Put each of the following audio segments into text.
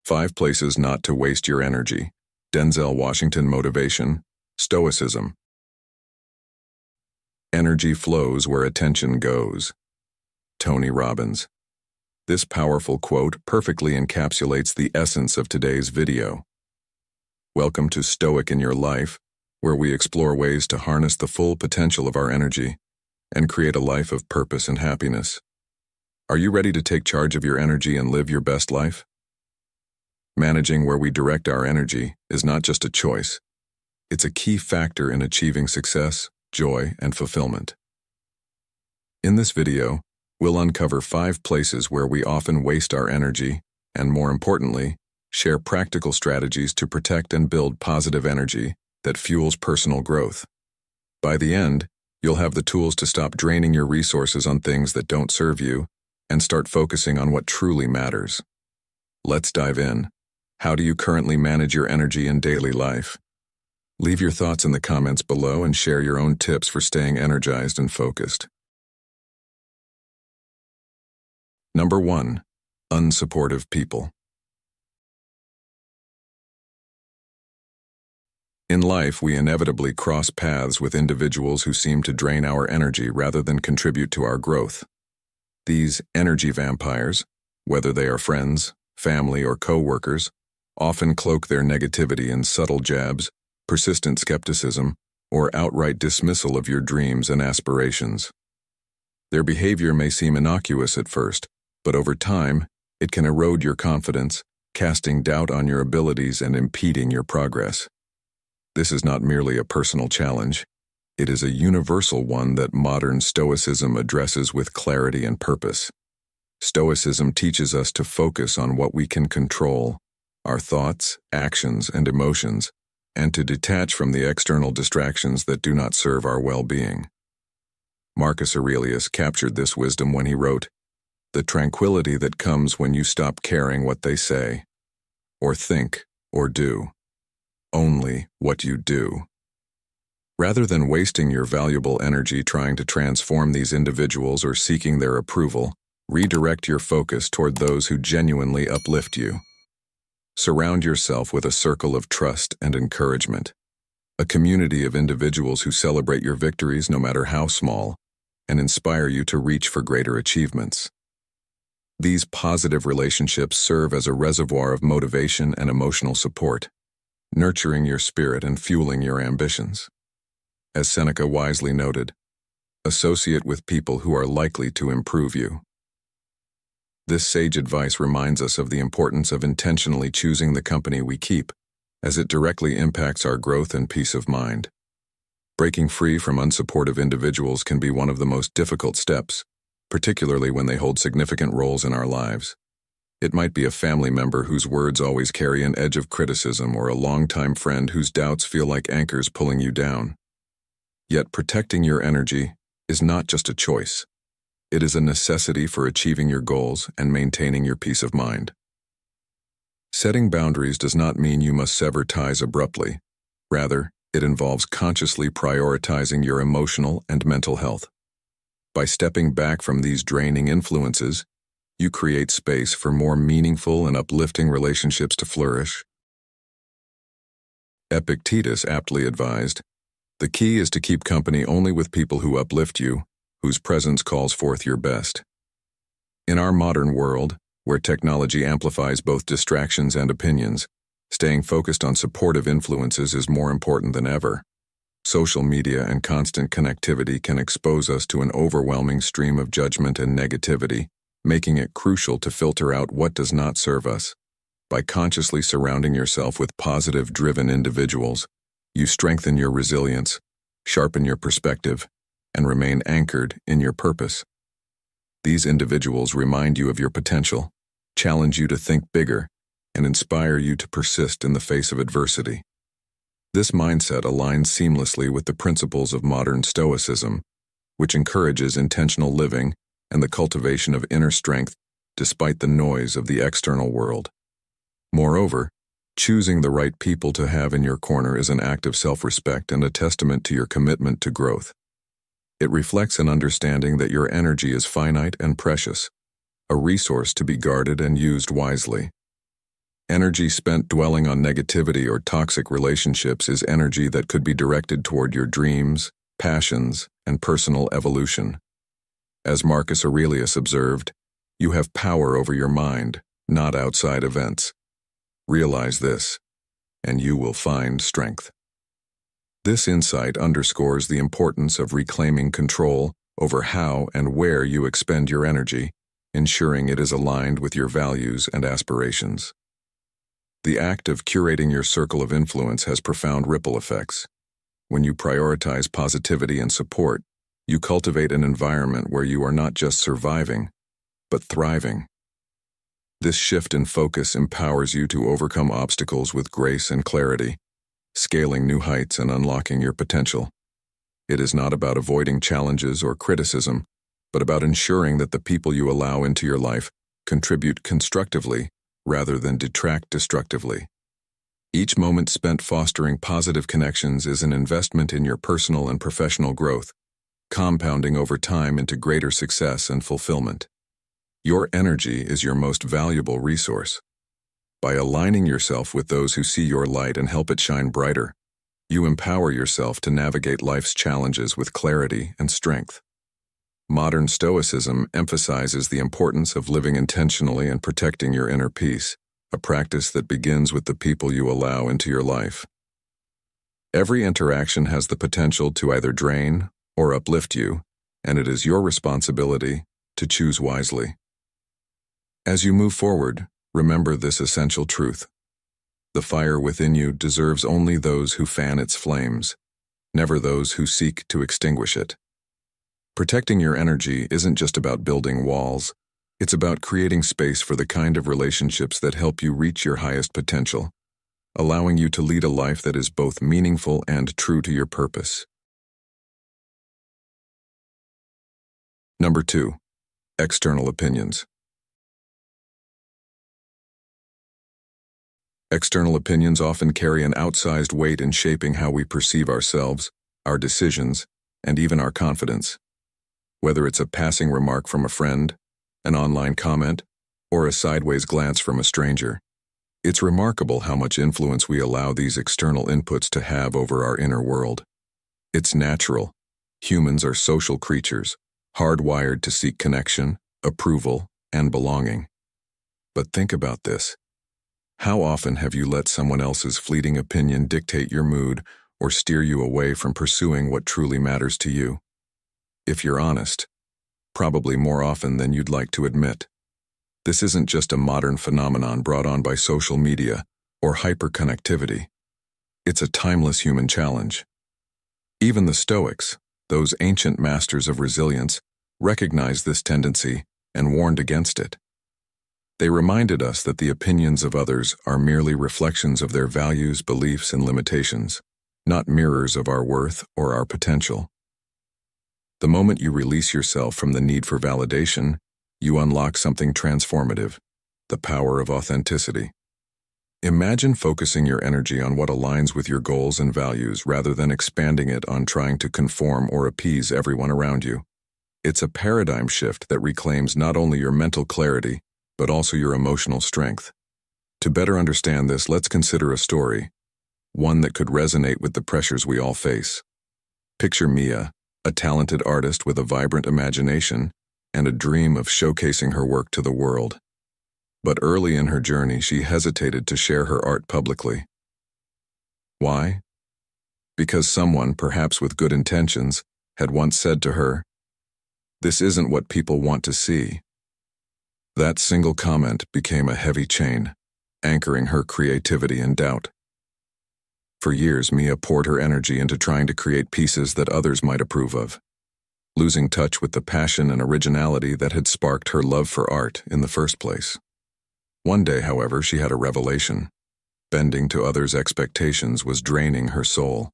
5 Places Not to Waste Your Energy. Denzel Washington Motivation. Stoicism. Energy flows where attention goes. Tony Robbins. This powerful quote perfectly encapsulates the essence of today's video. Welcome to Stoic in Your Life, where we explore ways to harness the full potential of our energy and create a life of purpose and happiness. Are you ready to take charge of your energy and live your best life? Managing where we direct our energy is not just a choice. It's a key factor in achieving success, joy, and fulfillment. In this video, we'll uncover 5 places where we often waste our energy and, more importantly, share practical strategies to protect and build positive energy that fuels personal growth. By the end, you'll have the tools to stop draining your resources on things that don't serve you and start focusing on what truly matters. Let's dive in. How do you currently manage your energy in daily life? Leave your thoughts in the comments below and share your own tips for staying energized and focused. Number 1. Unsupportive people. In life, we inevitably cross paths with individuals who seem to drain our energy rather than contribute to our growth. These energy vampires, whether they are friends, family, or co-workers, often cloak their negativity in subtle jabs, persistent skepticism, or outright dismissal of your dreams and aspirations. Their behavior may seem innocuous at first, but over time, it can erode your confidence, casting doubt on your abilities and impeding your progress. This is not merely a personal challenge. It is a universal one that modern Stoicism addresses with clarity and purpose. Stoicism teaches us to focus on what we can control, our thoughts, actions, and emotions, and to detach from the external distractions that do not serve our well-being. Marcus Aurelius captured this wisdom when he wrote, "The tranquility that comes when you stop caring what they say, or think, or do, only what you do." Rather than wasting your valuable energy trying to transform these individuals or seeking their approval, redirect your focus toward those who genuinely uplift you. Surround yourself with a circle of trust and encouragement, a community of individuals who celebrate your victories no matter how small, and inspire you to reach for greater achievements. These positive relationships serve as a reservoir of motivation and emotional support, nurturing your spirit and fueling your ambitions. As Seneca wisely noted, associate with people who are likely to improve you. This sage advice reminds us of the importance of intentionally choosing the company we keep, as it directly impacts our growth and peace of mind. Breaking free from unsupportive individuals can be one of the most difficult steps, particularly when they hold significant roles in our lives. It might be a family member whose words always carry an edge of criticism, or a longtime friend whose doubts feel like anchors pulling you down. Yet protecting your energy is not just a choice. It is a necessity for achieving your goals and maintaining your peace of mind. Setting boundaries does not mean you must sever ties abruptly. Rather, it involves consciously prioritizing your emotional and mental health. By stepping back from these draining influences, you create space for more meaningful and uplifting relationships to flourish. Epictetus aptly advised, "The key is to keep company only with people who uplift you, whose presence calls forth your best." In our modern world, where technology amplifies both distractions and opinions, staying focused on supportive influences is more important than ever. Social media and constant connectivity can expose us to an overwhelming stream of judgment and negativity, making it crucial to filter out what does not serve us. By consciously surrounding yourself with positive-driven individuals, you strengthen your resilience, sharpen your perspective, and remain anchored in your purpose. These individuals remind you of your potential, challenge you to think bigger, and inspire you to persist in the face of adversity. This mindset aligns seamlessly with the principles of modern Stoicism, which encourages intentional living and the cultivation of inner strength despite the noise of the external world. Moreover, choosing the right people to have in your corner is an act of self-respect and a testament to your commitment to growth. It reflects an understanding that your energy is finite and precious, a resource to be guarded and used wisely. Energy spent dwelling on negativity or toxic relationships is energy that could be directed toward your dreams, passions, and personal evolution. As Marcus Aurelius observed, you have power over your mind, not outside events. Realize this, and you will find strength. This insight underscores the importance of reclaiming control over how and where you expend your energy, ensuring it is aligned with your values and aspirations. The act of curating your circle of influence has profound ripple effects. When you prioritize positivity and support, you cultivate an environment where you are not just surviving, but thriving. This shift in focus empowers you to overcome obstacles with grace and clarity, scaling new heights and unlocking your potential. It is not about avoiding challenges or criticism, but about ensuring that the people you allow into your life contribute constructively rather than detract destructively. Each moment spent fostering positive connections is an investment in your personal and professional growth, compounding over time into greater success and fulfillment. Your energy is your most valuable resource. By aligning yourself with those who see your light and help it shine brighter, you empower yourself to navigate life's challenges with clarity and strength. Modern Stoicism emphasizes the importance of living intentionally and protecting your inner peace, a practice that begins with the people you allow into your life. Every interaction has the potential to either drain or uplift you, and it is your responsibility to choose wisely. As you move forward, remember this essential truth. The fire within you deserves only those who fan its flames, never those who seek to extinguish it. Protecting your energy isn't just about building walls, it's about creating space for the kind of relationships that help you reach your highest potential, allowing you to lead a life that is both meaningful and true to your purpose. Number 2. External opinions. External opinions often carry an outsized weight in shaping how we perceive ourselves, our decisions, and even our confidence. Whether it's a passing remark from a friend, an online comment, or a sideways glance from a stranger, it's remarkable how much influence we allow these external inputs to have over our inner world. It's natural. Humans are social creatures, hardwired to seek connection, approval, and belonging. But think about this. How often have you let someone else's fleeting opinion dictate your mood or steer you away from pursuing what truly matters to you? If you're honest, probably more often than you'd like to admit. This isn't just a modern phenomenon brought on by social media or hyperconnectivity. It's a timeless human challenge. Even the Stoics, those ancient masters of resilience, recognized this tendency and warned against it. They reminded us that the opinions of others are merely reflections of their values, beliefs, and limitations, not mirrors of our worth or our potential. The moment you release yourself from the need for validation, you unlock something transformative, the power of authenticity. Imagine focusing your energy on what aligns with your goals and values rather than expanding it on trying to conform or appease everyone around you. It's a paradigm shift that reclaims not only your mental clarity, but also your emotional strength. To better understand this, let's consider a story, one that could resonate with the pressures we all face. Picture Mia, a talented artist with a vibrant imagination and a dream of showcasing her work to the world. But early in her journey, she hesitated to share her art publicly. Why? Because someone, perhaps with good intentions, had once said to her, "This isn't what people want to see." That single comment became a heavy chain, anchoring her creativity in doubt. For years, Mia poured her energy into trying to create pieces that others might approve of, losing touch with the passion and originality that had sparked her love for art in the first place. One day, however, she had a revelation. Bending to others' expectations was draining her soul.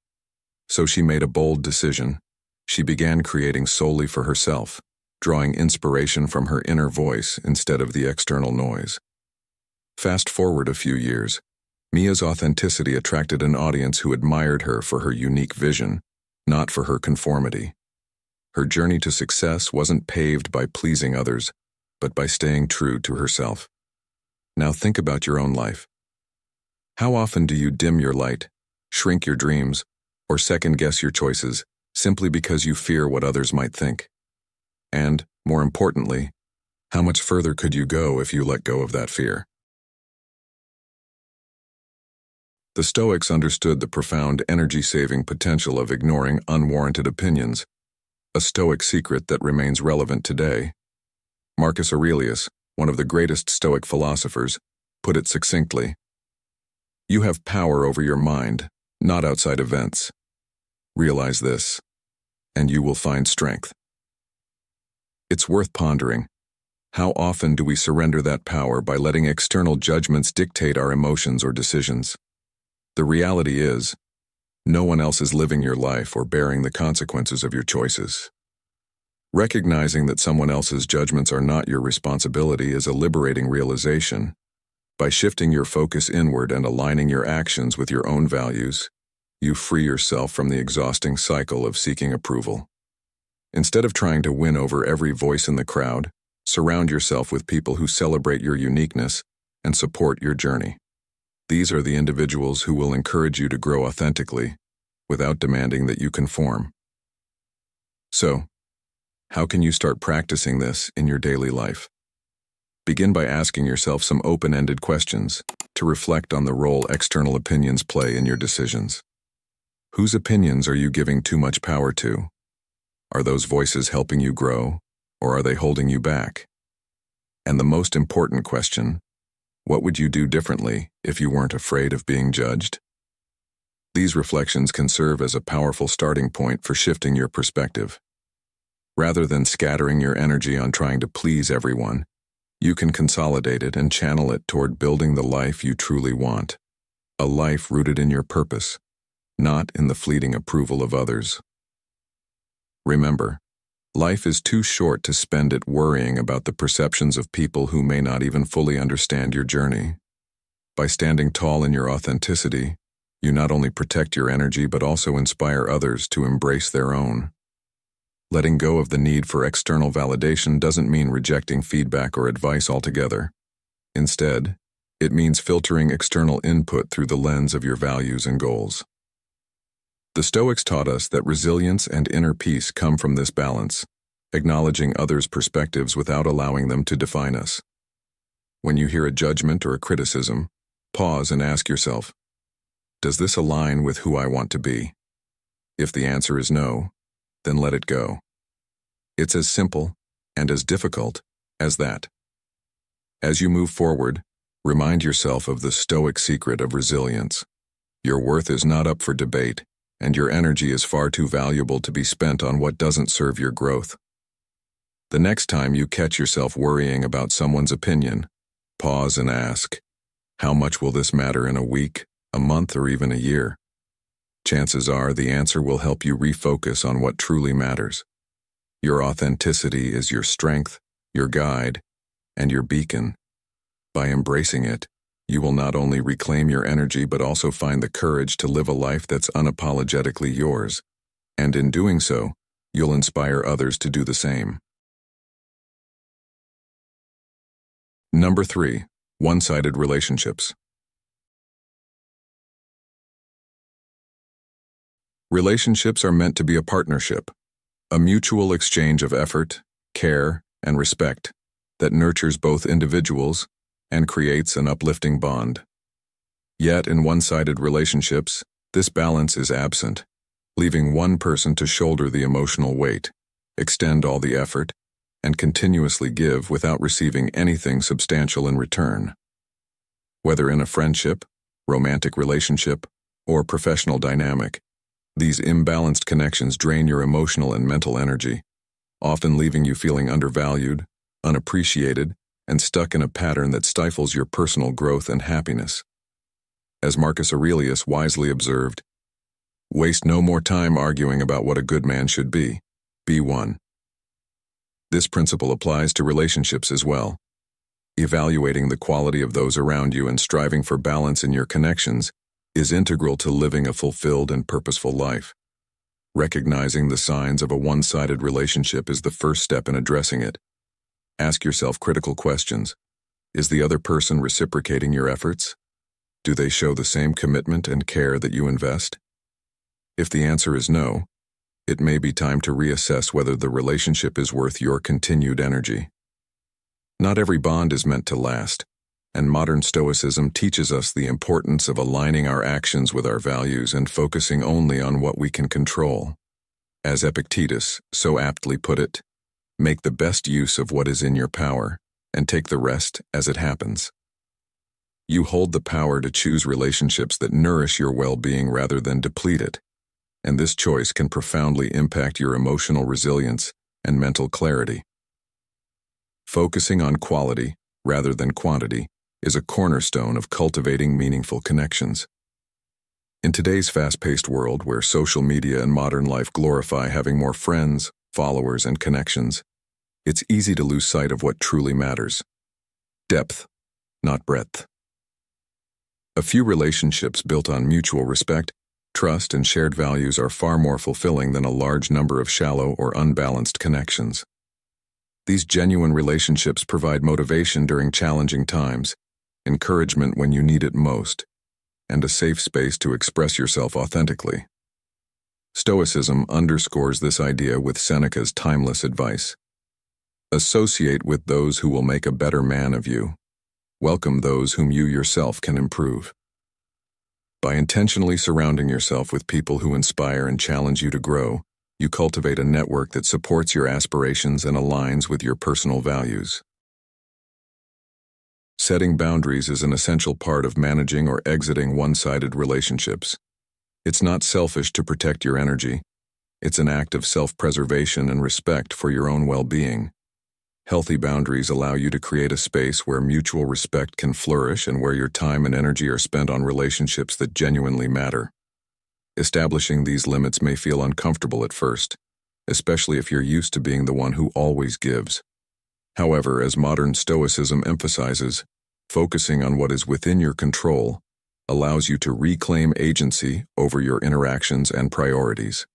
So she made a bold decision. She began creating solely for herself, drawing inspiration from her inner voice instead of the external noise. Fast forward a few years, Mia's authenticity attracted an audience who admired her for her unique vision, not for her conformity. Her journey to success wasn't paved by pleasing others, but by staying true to herself. Now think about your own life. How often do you dim your light, shrink your dreams, or second-guess your choices simply because you fear what others might think? And, more importantly, how much further could you go if you let go of that fear? The Stoics understood the profound energy-saving potential of ignoring unwarranted opinions, a Stoic secret that remains relevant today. Marcus Aurelius, one of the greatest Stoic philosophers, put it succinctly: "You have power over your mind, not outside events. Realize this, and you will find strength." It's worth pondering. How often do we surrender that power by letting external judgments dictate our emotions or decisions? The reality is, no one else is living your life or bearing the consequences of your choices. Recognizing that someone else's judgments are not your responsibility is a liberating realization. By shifting your focus inward and aligning your actions with your own values, you free yourself from the exhausting cycle of seeking approval. Instead of trying to win over every voice in the crowd, surround yourself with people who celebrate your uniqueness and support your journey. These are the individuals who will encourage you to grow authentically, without demanding that you conform. So, how can you start practicing this in your daily life? Begin by asking yourself some open-ended questions to reflect on the role external opinions play in your decisions. Whose opinions are you giving too much power to? Are those voices helping you grow, or are they holding you back? And the most important question: what would you do differently if you weren't afraid of being judged? These reflections can serve as a powerful starting point for shifting your perspective. Rather than scattering your energy on trying to please everyone, you can consolidate it and channel it toward building the life you truly want. A life rooted in your purpose, not in the fleeting approval of others. Remember, life is too short to spend it worrying about the perceptions of people who may not even fully understand your journey. By standing tall in your authenticity, you not only protect your energy but also inspire others to embrace their own. Letting go of the need for external validation doesn't mean rejecting feedback or advice altogether. Instead, it means filtering external input through the lens of your values and goals. The Stoics taught us that resilience and inner peace come from this balance, acknowledging others' perspectives without allowing them to define us. When you hear a judgment or a criticism, pause and ask yourself, does this align with who I want to be? If the answer is no, then let it go. It's as simple and as difficult as that. As you move forward, remind yourself of the Stoic secret of resilience. Your worth is not up for debate, and your energy is far too valuable to be spent on what doesn't serve your growth. The next time you catch yourself worrying about someone's opinion, pause and ask, how much will this matter in a week, a month, or even a year? Chances are the answer will help you refocus on what truly matters. Your authenticity is your strength, your guide, and your beacon. By embracing it, you will not only reclaim your energy but also find the courage to live a life that's unapologetically yours. And in doing so, you'll inspire others to do the same. Number 3. One-sided relationships. Relationships are meant to be a partnership, a mutual exchange of effort, care, and respect that nurtures both individuals and creates an uplifting bond. Yet in one-sided relationships, this balance is absent, leaving one person to shoulder the emotional weight, extend all the effort, and continuously give without receiving anything substantial in return. Whether in a friendship, romantic relationship, or professional dynamic, these imbalanced connections drain your emotional and mental energy, often leaving you feeling undervalued, unappreciated, and stuck in a pattern that stifles your personal growth and happiness. As Marcus Aurelius wisely observed, waste no more time arguing about what a good man should be. Be one. This principle applies to relationships as well. Evaluating the quality of those around you and striving for balance in your connections is integral to living a fulfilled and purposeful life. Recognizing the signs of a one-sided relationship is the first step in addressing it. Ask yourself critical questions. Is the other person reciprocating your efforts? Do they show the same commitment and care that you invest? If the answer is no, it may be time to reassess whether the relationship is worth your continued energy. Not every bond is meant to last, and modern Stoicism teaches us the importance of aligning our actions with our values and focusing only on what we can control. As Epictetus so aptly put it, make the best use of what is in your power, and take the rest as it happens. You hold the power to choose relationships that nourish your well-being rather than deplete it, and this choice can profoundly impact your emotional resilience and mental clarity. Focusing on quality rather than quantity is a cornerstone of cultivating meaningful connections. In today's fast-paced world where social media and modern life glorify having more friends, followers, and connections, it's easy to lose sight of what truly matters. Depth, not breadth. A few relationships built on mutual respect, trust, and shared values are far more fulfilling than a large number of shallow or unbalanced connections. These genuine relationships provide motivation during challenging times, encouragement when you need it most, and a safe space to express yourself authentically. Stoicism underscores this idea with Seneca's timeless advice. Associate with those who will make a better man of you. Welcome those whom you yourself can improve. By intentionally surrounding yourself with people who inspire and challenge you to grow, you cultivate a network that supports your aspirations and aligns with your personal values. Setting boundaries is an essential part of managing or exiting one-sided relationships. It's not selfish to protect your energy. It's an act of self-preservation and respect for your own well-being. Healthy boundaries allow you to create a space where mutual respect can flourish and where your time and energy are spent on relationships that genuinely matter. Establishing these limits may feel uncomfortable at first, especially if you're used to being the one who always gives. However, as modern Stoicism emphasizes, focusing on what is within your control allows you to reclaim agency over your interactions and priorities.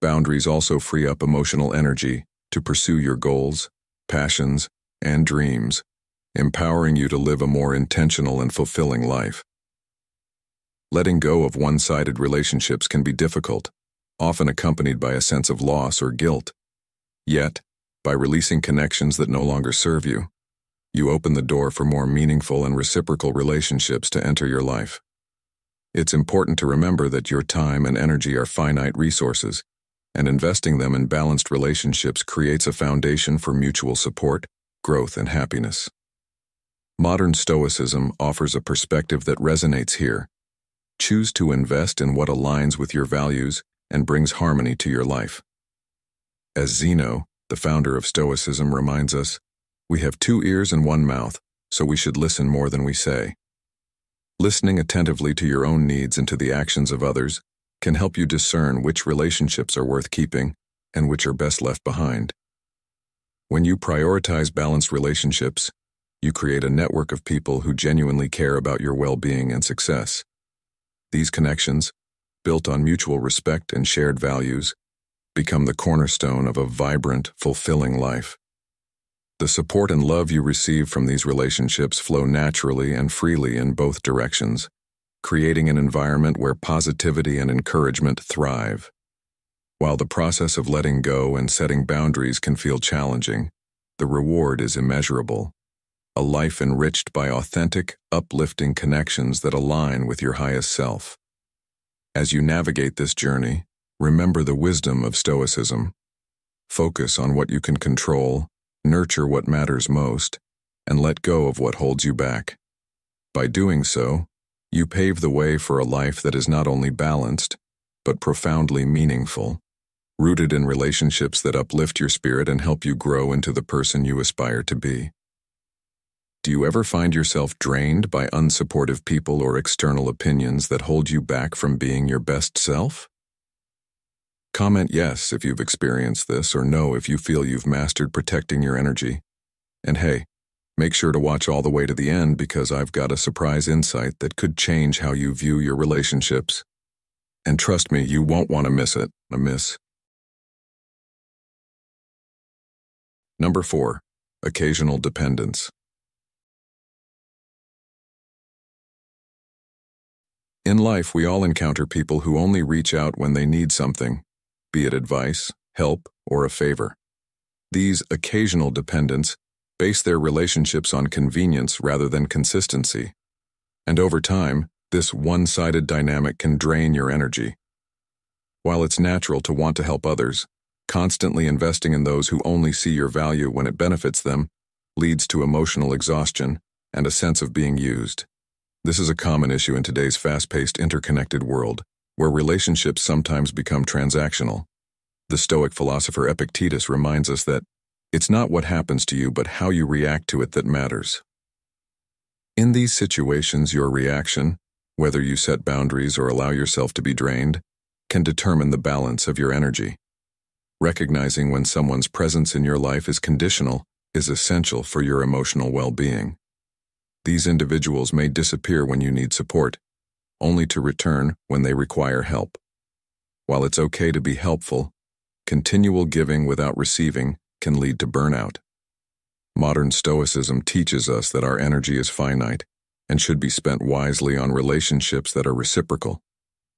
Boundaries also free up emotional energy to pursue your goals, passions, and dreams, empowering you to live a more intentional and fulfilling life. Letting go of one-sided relationships can be difficult, often accompanied by a sense of loss or guilt. Yet, by releasing connections that no longer serve you, you open the door for more meaningful and reciprocal relationships to enter your life. It's important to remember that your time and energy are finite resources, and investing them in balanced relationships creates a foundation for mutual support, growth, and happiness. Modern Stoicism offers a perspective that resonates here. Choose to invest in what aligns with your values and brings harmony to your life. As Zeno, the founder of Stoicism, reminds us, we have 2 ears and 1 mouth, so we should listen more than we say. Listening attentively to your own needs and to the actions of others can help you discern which relationships are worth keeping and which are best left behind. When you prioritize balanced relationships, you create a network of people who genuinely care about your well-being and success. These connections, built on mutual respect and shared values, become the cornerstone of a vibrant, fulfilling life. The support and love you receive from these relationships flow naturally and freely in both directions, creating an environment where positivity and encouragement thrive. While the process of letting go and setting boundaries can feel challenging, the reward is immeasurable. A life enriched by authentic, uplifting connections that align with your highest self. As you navigate this journey, remember the wisdom of Stoicism. Focus on what you can control, nurture what matters most, and let go of what holds you back. By doing so, you pave the way for a life that is not only balanced, but profoundly meaningful, rooted in relationships that uplift your spirit and help you grow into the person you aspire to be. Do you ever find yourself drained by unsupportive people or external opinions that hold you back from being your best self? Comment yes if you've experienced this, or no if you feel you've mastered protecting your energy. And hey, make sure to watch all the way to the end because I've got a surprise insight that could change how you view your relationships. And trust me, you won't want to miss it. Number 4. Occasional dependence. In life, we all encounter people who only reach out when they need something, be it advice, help, or a favor. These occasional dependents base their relationships on convenience rather than consistency. And over time, this one-sided dynamic can drain your energy. While it's natural to want to help others, constantly investing in those who only see your value when it benefits them leads to emotional exhaustion and a sense of being used. This is a common issue in today's fast-paced, interconnected world, where relationships sometimes become transactional. The Stoic philosopher Epictetus reminds us that it's not what happens to you but how you react to it that matters. In these situations, your reaction, whether you set boundaries or allow yourself to be drained, can determine the balance of your energy. Recognizing when someone's presence in your life is conditional is essential for your emotional well-being. These individuals may disappear when you need support, only to return when they require help. While it's okay to be helpful, continual giving without receiving can lead to burnout. Modern Stoicism teaches us that our energy is finite and should be spent wisely on relationships that are reciprocal.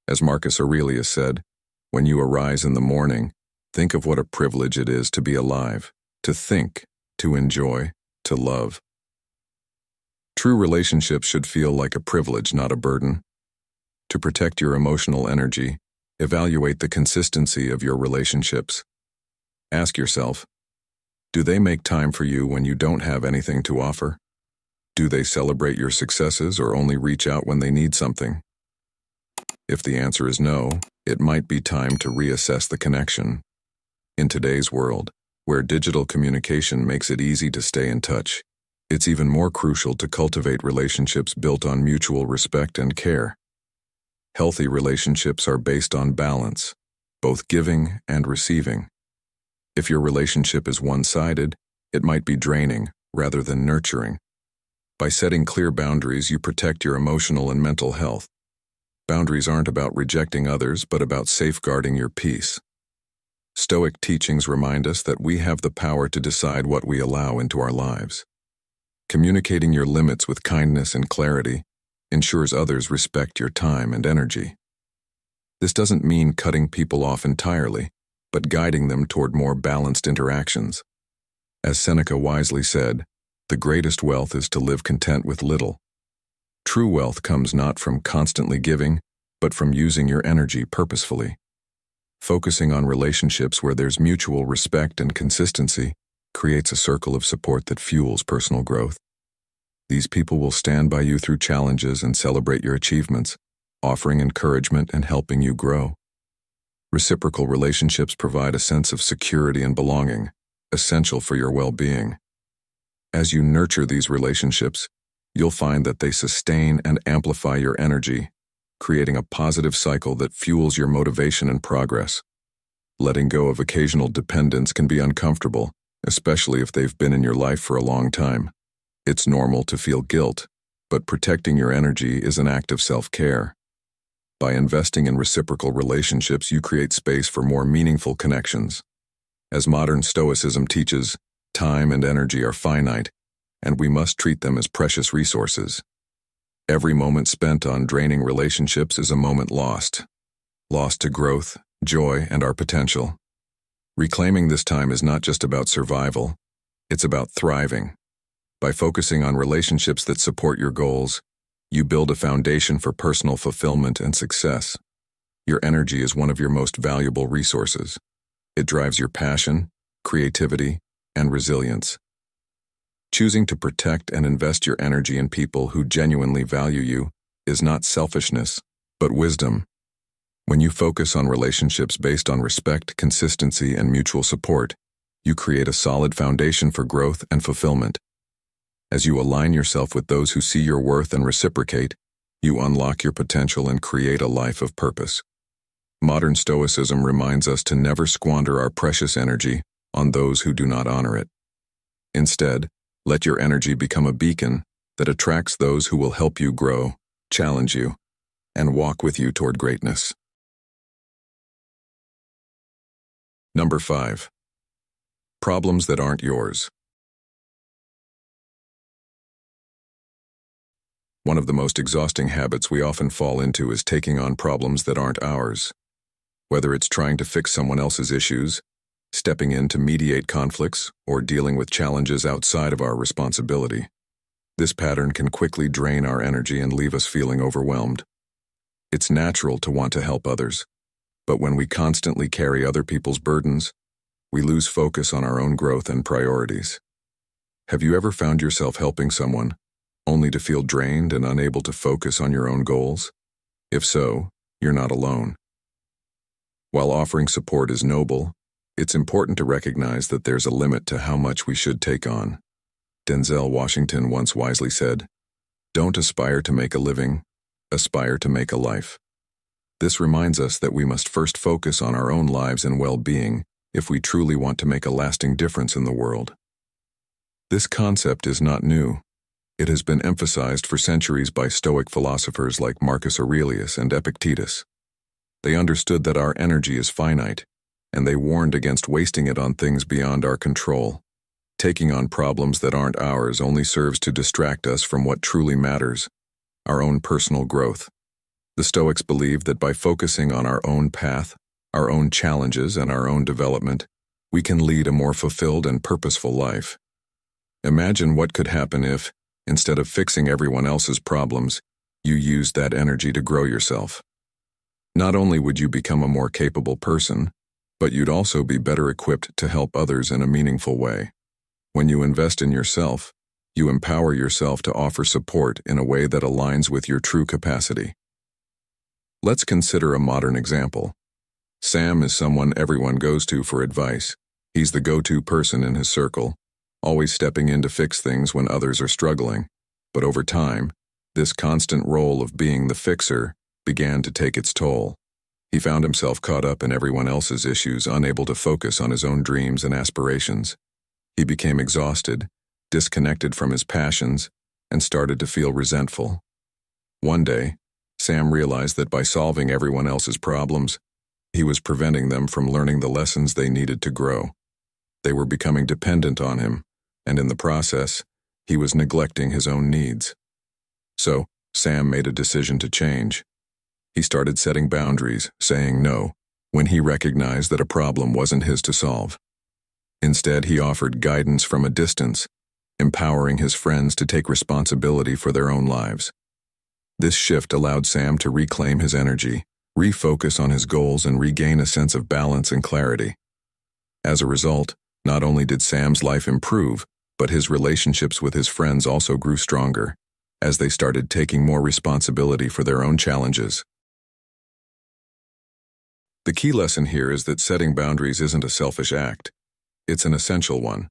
As Marcus Aurelius said, "When you arise in the morning, think of what a privilege it is to be alive, to think, to enjoy, to love." True relationships should feel like a privilege, not a burden. To protect your emotional energy, evaluate the consistency of your relationships. Ask yourself, do they make time for you when you don't have anything to offer? Do they celebrate your successes or only reach out when they need something? If the answer is no, it might be time to reassess the connection. In today's world, where digital communication makes it easy to stay in touch, it's even more crucial to cultivate relationships built on mutual respect and care. Healthy relationships are based on balance, both giving and receiving. If your relationship is one-sided, it might be draining rather than nurturing. By setting clear boundaries, you protect your emotional and mental health. Boundaries aren't about rejecting others, but about safeguarding your peace. Stoic teachings remind us that we have the power to decide what we allow into our lives. Communicating your limits with kindness and clarity ensures others respect your time and energy. This doesn't mean cutting people off entirely, but guiding them toward more balanced interactions. As Seneca wisely said, the greatest wealth is to live content with little. True wealth comes not from constantly giving, but from using your energy purposefully. Focusing on relationships where there's mutual respect and consistency creates a circle of support that fuels personal growth. These people will stand by you through challenges and celebrate your achievements, offering encouragement and helping you grow. Reciprocal relationships provide a sense of security and belonging, essential for your well-being. As you nurture these relationships, you'll find that they sustain and amplify your energy, creating a positive cycle that fuels your motivation and progress. Letting go of occasional dependence can be uncomfortable, especially if they've been in your life for a long time. It's normal to feel guilt, but protecting your energy is an act of self-care. By investing in reciprocal relationships, you create space for more meaningful connections. As modern Stoicism teaches, time and energy are finite, and we must treat them as precious resources. Every moment spent on draining relationships is a moment lost to growth, joy, and our potential. Reclaiming this time is not just about survival, it's about thriving. By focusing on relationships that support your goals, you build a foundation for personal fulfillment and success. Your energy is one of your most valuable resources. It drives your passion, creativity, and resilience. Choosing to protect and invest your energy in people who genuinely value you is not selfishness, but wisdom. When you focus on relationships based on respect, consistency, and mutual support, you create a solid foundation for growth and fulfillment. As you align yourself with those who see your worth and reciprocate, you unlock your potential and create a life of purpose. Modern Stoicism reminds us to never squander our precious energy on those who do not honor it. Instead, let your energy become a beacon that attracts those who will help you grow, challenge you, and walk with you toward greatness. Number 5. Problems that aren't yours. One of the most exhausting habits we often fall into is taking on problems that aren't ours. Whether it's trying to fix someone else's issues, stepping in to mediate conflicts, or dealing with challenges outside of our responsibility, this pattern can quickly drain our energy and leave us feeling overwhelmed. It's natural to want to help others, but when we constantly carry other people's burdens, we lose focus on our own growth and priorities. Have you ever found yourself helping someone, only to feel drained and unable to focus on your own goals? If so, you're not alone. While offering support is noble, it's important to recognize that there's a limit to how much we should take on. Denzel Washington once wisely said, "Don't aspire to make a living, aspire to make a life." This reminds us that we must first focus on our own lives and well-being if we truly want to make a lasting difference in the world. This concept is not new. It has been emphasized for centuries by Stoic philosophers like Marcus Aurelius and Epictetus. They understood that our energy is finite, and they warned against wasting it on things beyond our control. Taking on problems that aren't ours only serves to distract us from what truly matters, our own personal growth. The Stoics believed that by focusing on our own path, our own challenges, and our own development, we can lead a more fulfilled and purposeful life. Imagine what could happen if, instead of fixing everyone else's problems, you used that energy to grow yourself. Not only would you become a more capable person, but you'd also be better equipped to help others in a meaningful way. When you invest in yourself, you empower yourself to offer support in a way that aligns with your true capacity. Let's consider a modern example. Sam is someone everyone goes to for advice. He's the go-to person in his circle, always stepping in to fix things when others are struggling. But over time, this constant role of being the fixer began to take its toll. He found himself caught up in everyone else's issues, unable to focus on his own dreams and aspirations. He became exhausted, disconnected from his passions, and started to feel resentful. One day, Sam realized that by solving everyone else's problems, he was preventing them from learning the lessons they needed to grow. They were becoming dependent on him, and in the process, he was neglecting his own needs. So, Sam made a decision to change. He started setting boundaries, saying no, when he recognized that a problem wasn't his to solve. Instead, he offered guidance from a distance, empowering his friends to take responsibility for their own lives. This shift allowed Sam to reclaim his energy, refocus on his goals, and regain a sense of balance and clarity. As a result, not only did Sam's life improve, but his relationships with his friends also grew stronger, as they started taking more responsibility for their own challenges. The key lesson here is that setting boundaries isn't a selfish act. It's an essential one.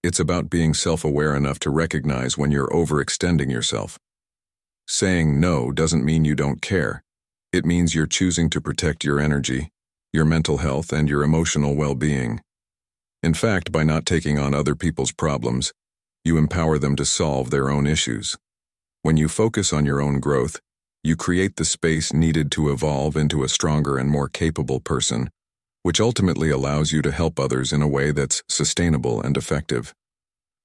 It's about being self-aware enough to recognize when you're overextending yourself. Saying no doesn't mean you don't care. It means you're choosing to protect your energy, your mental health, and your emotional well-being. In fact, by not taking on other people's problems, you empower them to solve their own issues. When you focus on your own growth, you create the space needed to evolve into a stronger and more capable person, which ultimately allows you to help others in a way that's sustainable and effective.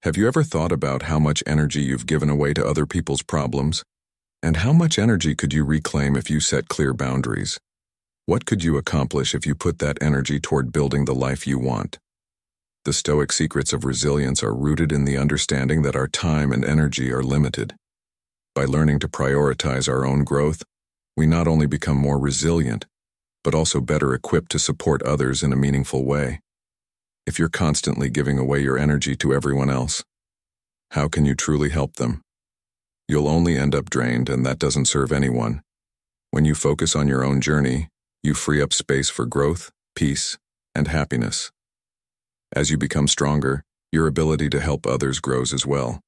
Have you ever thought about how much energy you've given away to other people's problems? And how much energy could you reclaim if you set clear boundaries? What could you accomplish if you put that energy toward building the life you want? The Stoic secrets of resilience are rooted in the understanding that our time and energy are limited. By learning to prioritize our own growth, we not only become more resilient, but also better equipped to support others in a meaningful way. If you're constantly giving away your energy to everyone else, how can you truly help them? You'll only end up drained, and that doesn't serve anyone. When you focus on your own journey, you free up space for growth, peace, and happiness. As you become stronger, your ability to help others grows as well,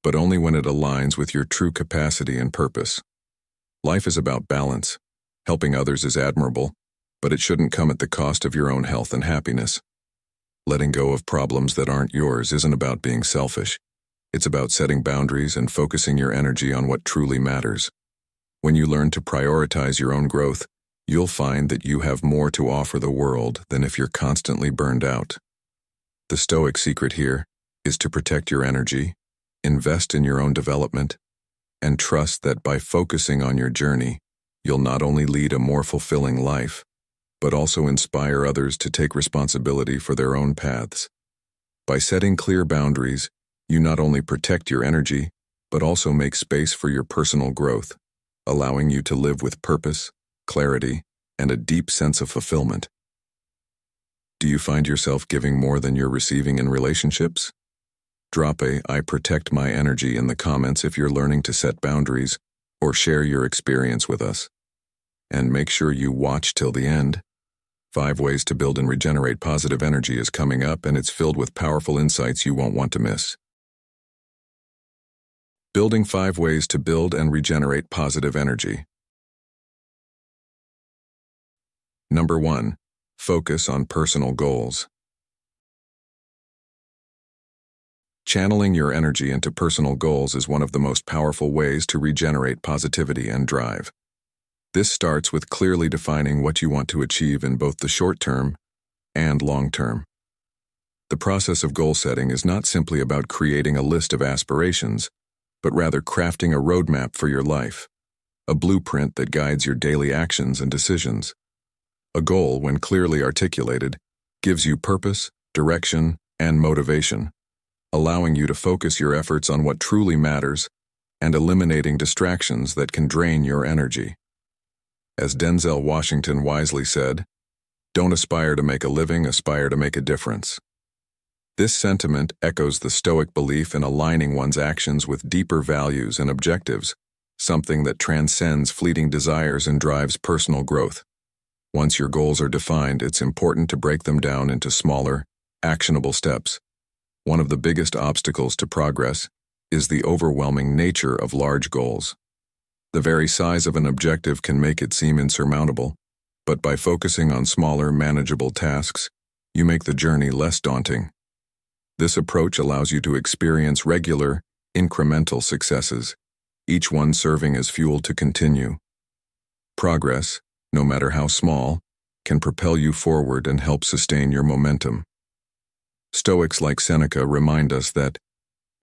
but only when it aligns with your true capacity and purpose. Life is about balance. Helping others is admirable, but it shouldn't come at the cost of your own health and happiness. Letting go of problems that aren't yours isn't about being selfish. It's about setting boundaries and focusing your energy on what truly matters. When you learn to prioritize your own growth, you'll find that you have more to offer the world than if you're constantly burned out. The Stoic secret here is to protect your energy, invest in your own development, and trust that by focusing on your journey, you'll not only lead a more fulfilling life, but also inspire others to take responsibility for their own paths. By setting clear boundaries, you not only protect your energy, but also make space for your personal growth, allowing you to live with purpose, clarity, and a deep sense of fulfillment. Do you find yourself giving more than you're receiving in relationships? Drop a "I protect my energy" in the comments if you're learning to set boundaries, or share your experience with us. And make sure you watch till the end. 5 Ways to Build and Regenerate Positive Energy is coming up, and it's filled with powerful insights you won't want to miss. Building 5 Ways to Build and Regenerate Positive Energy. Number 1. Focus on personal goals. Channeling your energy into personal goals is one of the most powerful ways to regenerate positivity and drive. This starts with clearly defining what you want to achieve in both the short term and long term. The process of goal setting is not simply about creating a list of aspirations, but rather crafting a roadmap for your life, a blueprint that guides your daily actions and decisions. A goal, when clearly articulated, gives you purpose, direction, and motivation, allowing you to focus your efforts on what truly matters and eliminating distractions that can drain your energy. As Denzel Washington wisely said, "Don't aspire to make a living, aspire to make a difference." This sentiment echoes the Stoic belief in aligning one's actions with deeper values and objectives, something that transcends fleeting desires and drives personal growth. Once your goals are defined, it's important to break them down into smaller, actionable steps. One of the biggest obstacles to progress is the overwhelming nature of large goals. The very size of an objective can make it seem insurmountable, but by focusing on smaller, manageable tasks, you make the journey less daunting. This approach allows you to experience regular, incremental successes, each one serving as fuel to continue. Progress, no matter how small, can propel you forward and help sustain your momentum. Stoics like Seneca remind us that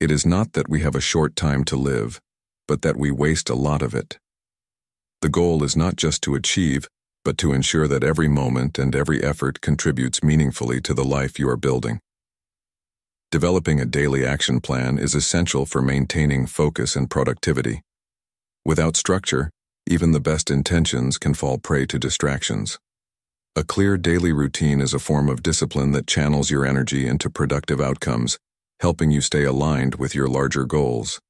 it is not that we have a short time to live, but that we waste a lot of it. The goal is not just to achieve, but to ensure that every moment and every effort contributes meaningfully to the life you are building. Developing a daily action plan is essential for maintaining focus and productivity. Without structure, even the best intentions can fall prey to distractions. A clear daily routine is a form of discipline that channels your energy into productive outcomes, helping you stay aligned with your larger goals.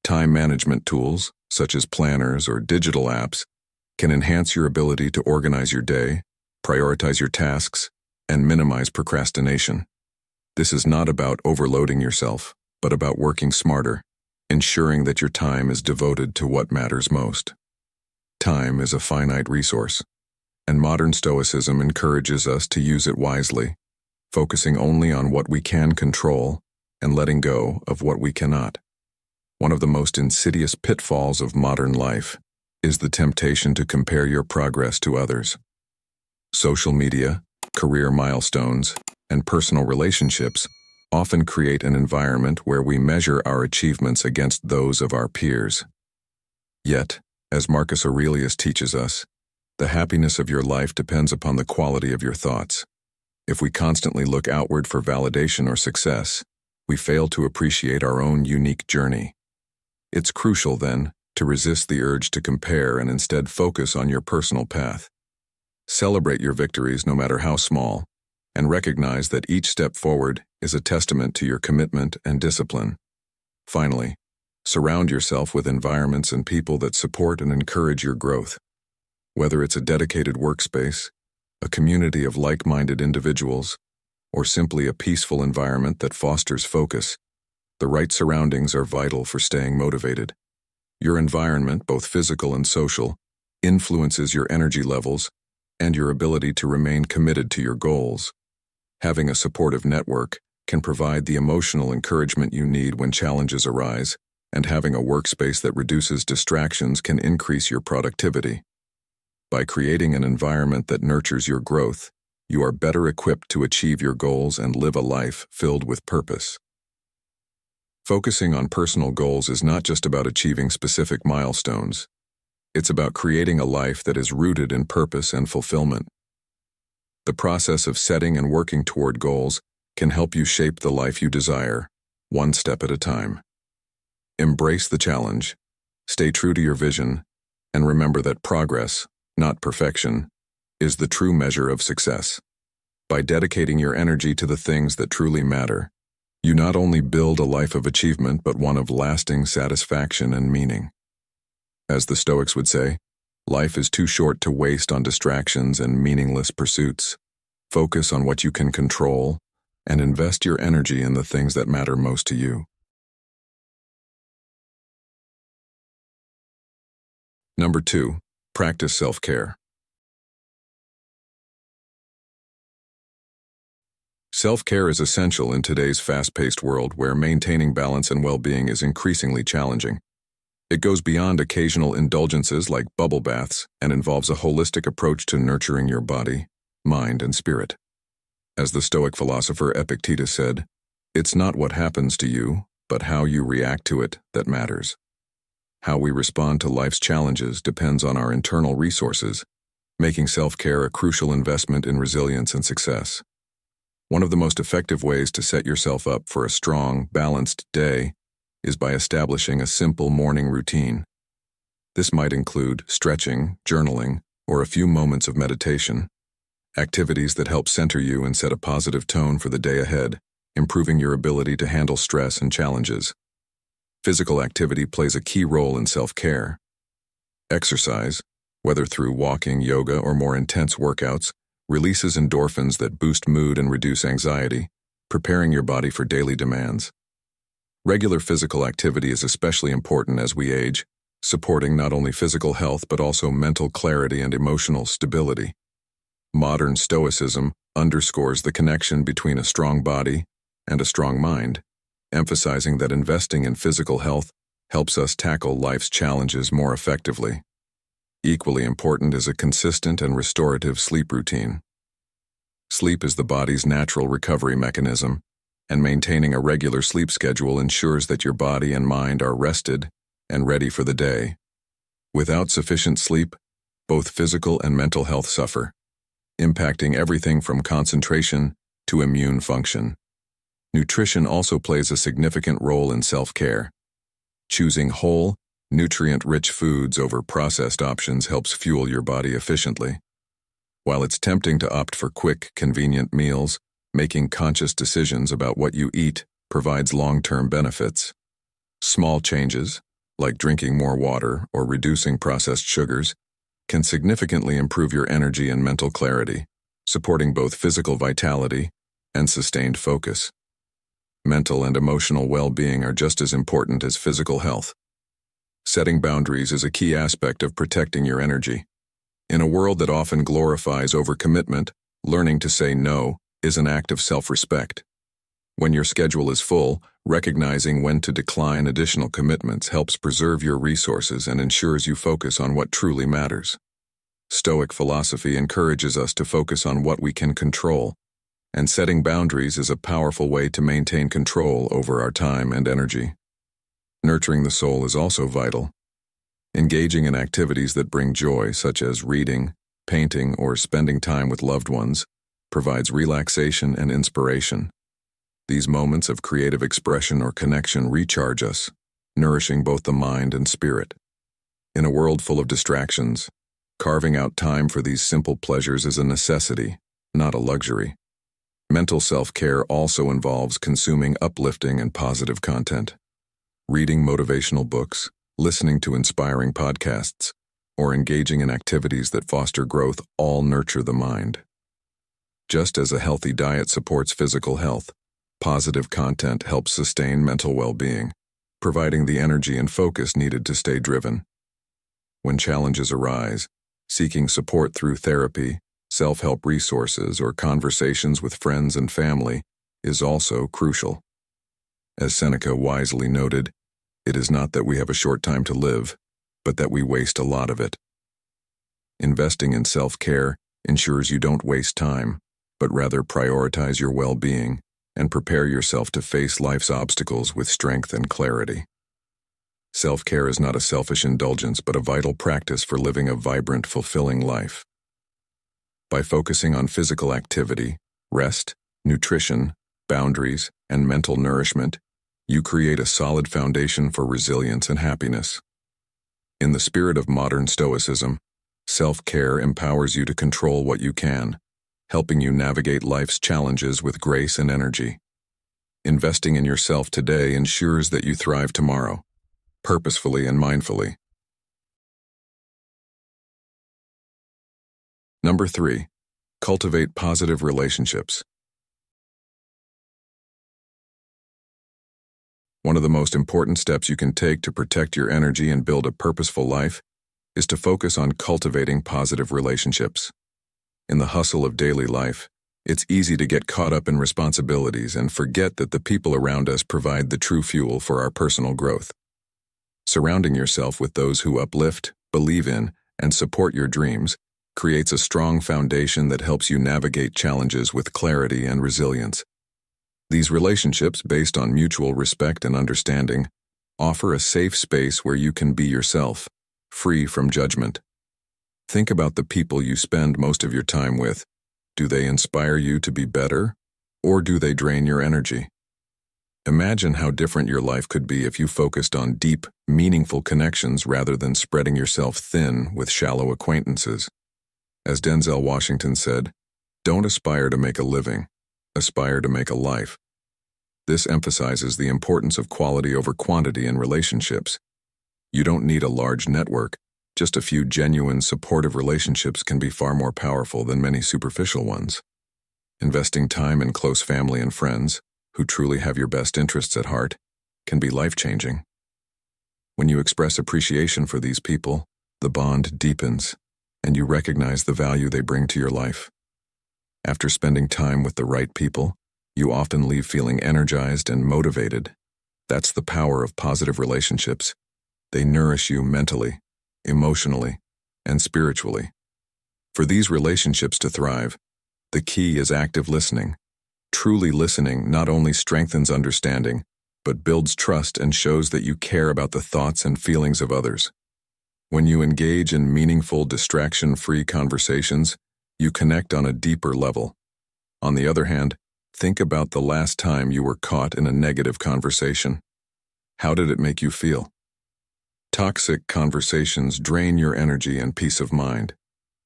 Time management tools, such as planners or digital apps, can enhance your ability to organize your day, prioritize your tasks, and minimize procrastination. This is not about overloading yourself, but about working smarter, ensuring that your time is devoted to what matters most. Time is a finite resource, and modern Stoicism encourages us to use it wisely, focusing only on what we can control and letting go of what we cannot. One of the most insidious pitfalls of modern life is the temptation to compare your progress to others. Social media, career milestones, and personal relationships often create an environment where we measure our achievements against those of our peers. Yet, as Marcus Aurelius teaches us, the happiness of your life depends upon the quality of your thoughts. If we constantly look outward for validation or success, we fail to appreciate our own unique journey. It's crucial, then, to resist the urge to compare and instead focus on your personal path. Celebrate your victories, no matter how small, and recognize that each step forward is a testament to your commitment and discipline. Finally, surround yourself with environments and people that support and encourage your growth. Whether it's a dedicated workspace, a community of like-minded individuals, or simply a peaceful environment that fosters focus, the right surroundings are vital for staying motivated. Your environment, both physical and social, influences your energy levels and your ability to remain committed to your goals. Having a supportive network can provide the emotional encouragement you need when challenges arise, and having a workspace that reduces distractions can increase your productivity. By creating an environment that nurtures your growth, you are better equipped to achieve your goals and live a life filled with purpose. Focusing on personal goals is not just about achieving specific milestones. It's about creating a life that is rooted in purpose and fulfillment. The process of setting and working toward goals can help you shape the life you desire, one step at a time. Embrace the challenge, stay true to your vision, and remember that progress, not perfection, is the true measure of success. By dedicating your energy to the things that truly matter, you not only build a life of achievement but one of lasting satisfaction and meaning. As the Stoics would say, life is too short to waste on distractions and meaningless pursuits. Focus on what you can control and invest your energy in the things that matter most to you. Number 2, practice self-care. Self-care is essential in today's fast-paced world where maintaining balance and well-being is increasingly challenging. It goes beyond occasional indulgences like bubble baths and involves a holistic approach to nurturing your body, mind, and spirit. As the Stoic philosopher Epictetus said, "It's not what happens to you, but how you react to it that matters." How we respond to life's challenges depends on our internal resources, making self-care a crucial investment in resilience and success. One of the most effective ways to set yourself up for a strong, balanced day is by establishing a simple morning routine. This might include stretching, journaling, or a few moments of meditation, activities that help center you and set a positive tone for the day ahead, improving your ability to handle stress and challenges. Physical activity plays a key role in self-care. Exercise, whether through walking, yoga, or more intense workouts, releases endorphins that boost mood and reduce anxiety, preparing your body for daily demands. Regular physical activity is especially important as we age, supporting not only physical health but also mental clarity and emotional stability. Modern Stoicism underscores the connection between a strong body and a strong mind, emphasizing that investing in physical health helps us tackle life's challenges more effectively. Equally important is a consistent and restorative sleep routine. Sleep is the body's natural recovery mechanism, and maintaining a regular sleep schedule ensures that your body and mind are rested and ready for the day. Without sufficient sleep, both physical and mental health suffer, impacting everything from concentration to immune function. Nutrition also plays a significant role in self-care. Choosing whole, nutrient-rich foods over processed options helps fuel your body efficiently. While it's tempting to opt for quick, convenient meals, making conscious decisions about what you eat provides long-term benefits. Small changes, like drinking more water or reducing processed sugars, can significantly improve your energy and mental clarity, supporting both physical vitality and sustained focus. Mental and emotional well-being are just as important as physical health. Setting boundaries is a key aspect of protecting your energy. In a world that often glorifies overcommitment, learning to say no is an act of self-respect. When your schedule is full, recognizing when to decline additional commitments helps preserve your resources and ensures you focus on what truly matters. Stoic philosophy encourages us to focus on what we can control, and setting boundaries is a powerful way to maintain control over our time and energy. Nurturing the soul is also vital. Engaging in activities that bring joy, such as reading, painting, or spending time with loved ones, provides relaxation and inspiration. These moments of creative expression or connection recharge us, nourishing both the mind and spirit. In a world full of distractions, carving out time for these simple pleasures is a necessity, not a luxury. Mental self-care also involves consuming uplifting and positive content. Reading motivational books, listening to inspiring podcasts, or engaging in activities that foster growth all nurture the mind. Just as a healthy diet supports physical health, positive content helps sustain mental well-being, providing the energy and focus needed to stay driven. When challenges arise, seeking support through therapy, self-help resources, or conversations with friends and family is also crucial. As Seneca wisely noted, it is not that we have a short time to live, but that we waste a lot of it. Investing in self-care ensures you don't waste time, but rather prioritize your well-being, and prepare yourself to face life's obstacles with strength and clarity. Self-care is not a selfish indulgence but a vital practice for living a vibrant, fulfilling life. By focusing on physical activity, rest, nutrition, boundaries, and mental nourishment, you create a solid foundation for resilience and happiness. In the spirit of modern Stoicism, self-care empowers you to control what you can, helping you navigate life's challenges with grace and energy. Investing in yourself today ensures that you thrive tomorrow, purposefully and mindfully. Number 3. Cultivate positive relationships. One of the most important steps you can take to protect your energy and build a purposeful life is to focus on cultivating positive relationships. In the hustle of daily life, it's easy to get caught up in responsibilities and forget that the people around us provide the true fuel for our personal growth. Surrounding yourself with those who uplift, believe in, and support your dreams creates a strong foundation that helps you navigate challenges with clarity and resilience. These relationships, based on mutual respect and understanding, offer a safe space where you can be yourself, free from judgment. Think about the people you spend most of your time with. Do they inspire you to be better, or do they drain your energy? Imagine how different your life could be if you focused on deep, meaningful connections rather than spreading yourself thin with shallow acquaintances. As Denzel Washington said, "Don't aspire to make a living, aspire to make a life." This emphasizes the importance of quality over quantity in relationships. You don't need a large network. Just a few genuine, supportive relationships can be far more powerful than many superficial ones. Investing time in close family and friends, who truly have your best interests at heart, can be life-changing. When you express appreciation for these people, the bond deepens, and you recognize the value they bring to your life. After spending time with the right people, you often leave feeling energized and motivated. That's the power of positive relationships. They nourish you mentally, emotionally, and spiritually. For these relationships to thrive, the key is active listening. Truly listening not only strengthens understanding, but builds trust and shows that you care about the thoughts and feelings of others. When you engage in meaningful, distraction-free conversations, you connect on a deeper level. On the other hand, think about the last time you were caught in a negative conversation. How did it make you feel? Toxic conversations drain your energy and peace of mind.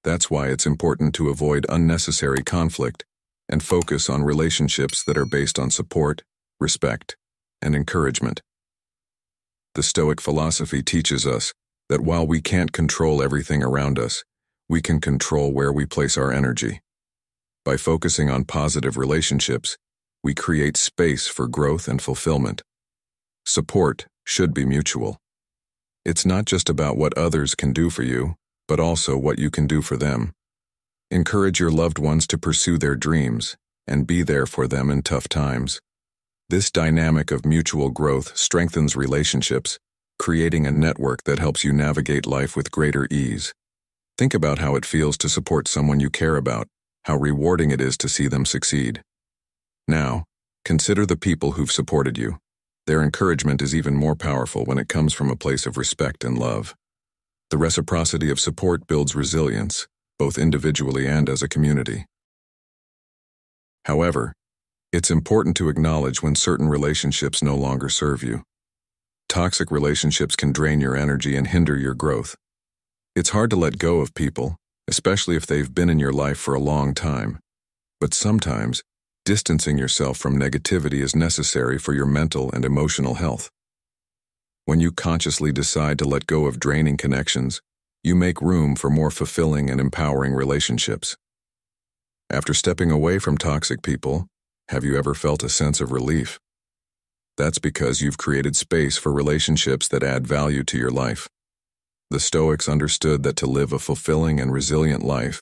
That's why it's important to avoid unnecessary conflict and focus on relationships that are based on support, respect, and encouragement. The Stoic philosophy teaches us that while we can't control everything around us, we can control where we place our energy. By focusing on positive relationships, we create space for growth and fulfillment. Support should be mutual. It's not just about what others can do for you, but also what you can do for them. Encourage your loved ones to pursue their dreams and be there for them in tough times. This dynamic of mutual growth strengthens relationships, creating a network that helps you navigate life with greater ease. Think about how it feels to support someone you care about, how rewarding it is to see them succeed. Now, consider the people who've supported you. Their encouragement is even more powerful when it comes from a place of respect and love. The reciprocity of support builds resilience, both individually and as a community. However, it's important to acknowledge when certain relationships no longer serve you. Toxic relationships can drain your energy and hinder your growth. It's hard to let go of people, especially if they've been in your life for a long time. But sometimes, distancing yourself from negativity is necessary for your mental and emotional health. When you consciously decide to let go of draining connections, you make room for more fulfilling and empowering relationships. After stepping away from toxic people, have you ever felt a sense of relief? That's because you've created space for relationships that add value to your life. The Stoics understood that to live a fulfilling and resilient life,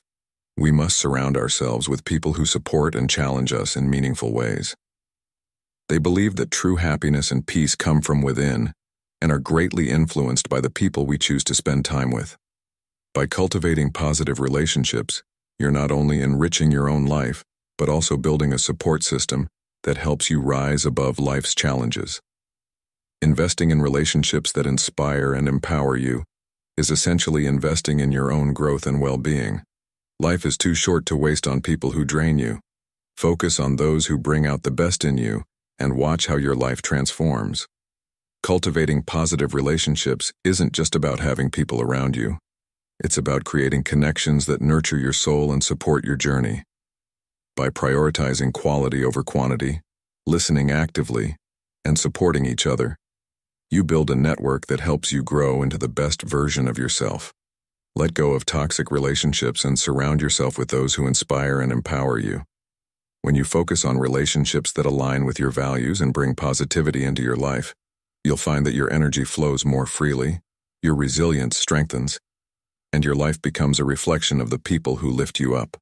we must surround ourselves with people who support and challenge us in meaningful ways. They believed that true happiness and peace come from within and are greatly influenced by the people we choose to spend time with. By cultivating positive relationships, you're not only enriching your own life, but also building a support system that helps you rise above life's challenges. Investing in relationships that inspire and empower you is essentially investing in your own growth and well-being. Life is too short to waste on people who drain you. Focus on those who bring out the best in you and watch how your life transforms. Cultivating positive relationships isn't just about having people around you. It's about creating connections that nurture your soul and support your journey. By prioritizing quality over quantity, listening actively, and supporting each other, you build a network that helps you grow into the best version of yourself. Let go of toxic relationships and surround yourself with those who inspire and empower you. When you focus on relationships that align with your values and bring positivity into your life, you'll find that your energy flows more freely, your resilience strengthens, and your life becomes a reflection of the people who lift you up.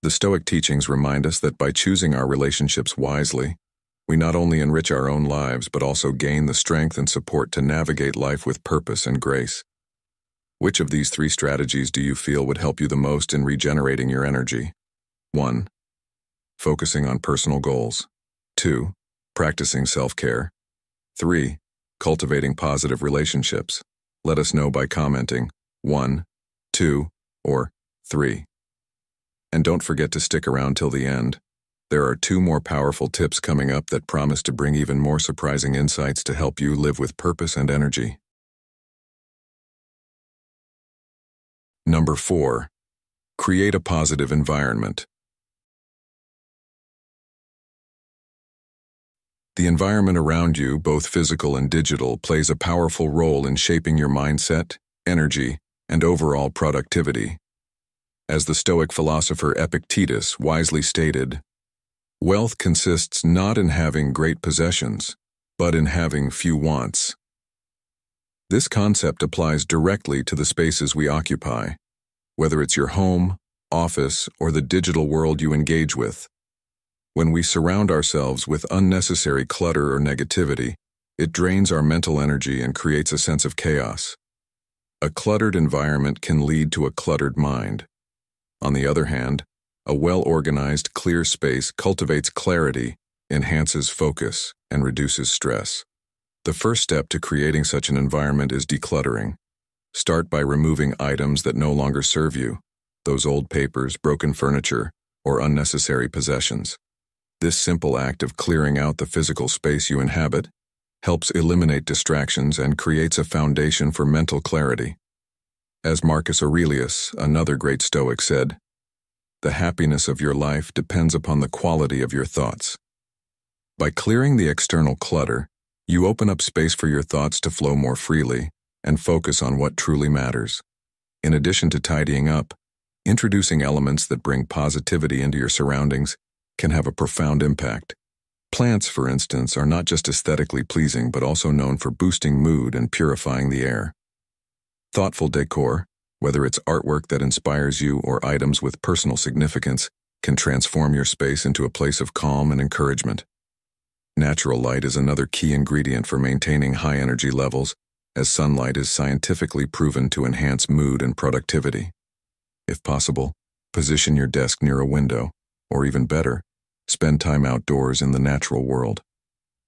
The Stoic teachings remind us that by choosing our relationships wisely, we not only enrich our own lives but also gain the strength and support to navigate life with purpose and grace. Which of these 3 strategies do you feel would help you the most in regenerating your energy? 1. Focusing on personal goals. 2. Practicing self-care. 3. Cultivating positive relationships. Let us know by commenting 1, 2, or 3. And don't forget to stick around till the end. There are 2 more powerful tips coming up that promise to bring even more surprising insights to help you live with purpose and energy. Number 4. Create a positive environment. The environment around you, both physical and digital, plays a powerful role in shaping your mindset, energy, and overall productivity. As the Stoic philosopher Epictetus wisely stated, "Wealth consists not in having great possessions, but in having few wants." This concept applies directly to the spaces we occupy, whether it's your home, office, or the digital world you engage with. When we surround ourselves with unnecessary clutter or negativity, it drains our mental energy and creates a sense of chaos. A cluttered environment can lead to a cluttered mind. On the other hand, a well-organized, clear space cultivates clarity, enhances focus, and reduces stress. The first step to creating such an environment is decluttering. Start by removing items that no longer serve you, those old papers, broken furniture, or unnecessary possessions. This simple act of clearing out the physical space you inhabit helps eliminate distractions and creates a foundation for mental clarity. As Marcus Aurelius, another great Stoic, said, "The happiness of your life depends upon the quality of your thoughts." By clearing the external clutter, you open up space for your thoughts to flow more freely and focus on what truly matters. In addition to tidying up, introducing elements that bring positivity into your surroundings can have a profound impact. Plants, for instance, are not just aesthetically pleasing but also known for boosting mood and purifying the air. Thoughtful decor, whether it's artwork that inspires you or items with personal significance, can transform your space into a place of calm and encouragement. Natural light is another key ingredient for maintaining high energy levels, as sunlight is scientifically proven to enhance mood and productivity. If possible, position your desk near a window, or even better, spend time outdoors in the natural world.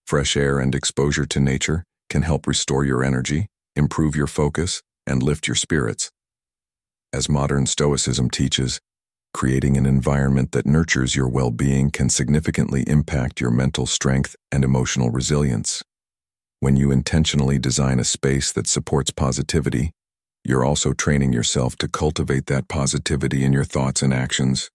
Fresh air and exposure to nature can help restore your energy, improve your focus, and lift your spirits. As modern Stoicism teaches, creating an environment that nurtures your well-being can significantly impact your mental strength and emotional resilience. When you intentionally design a space that supports positivity, you're also training yourself to cultivate that positivity in your thoughts and actions.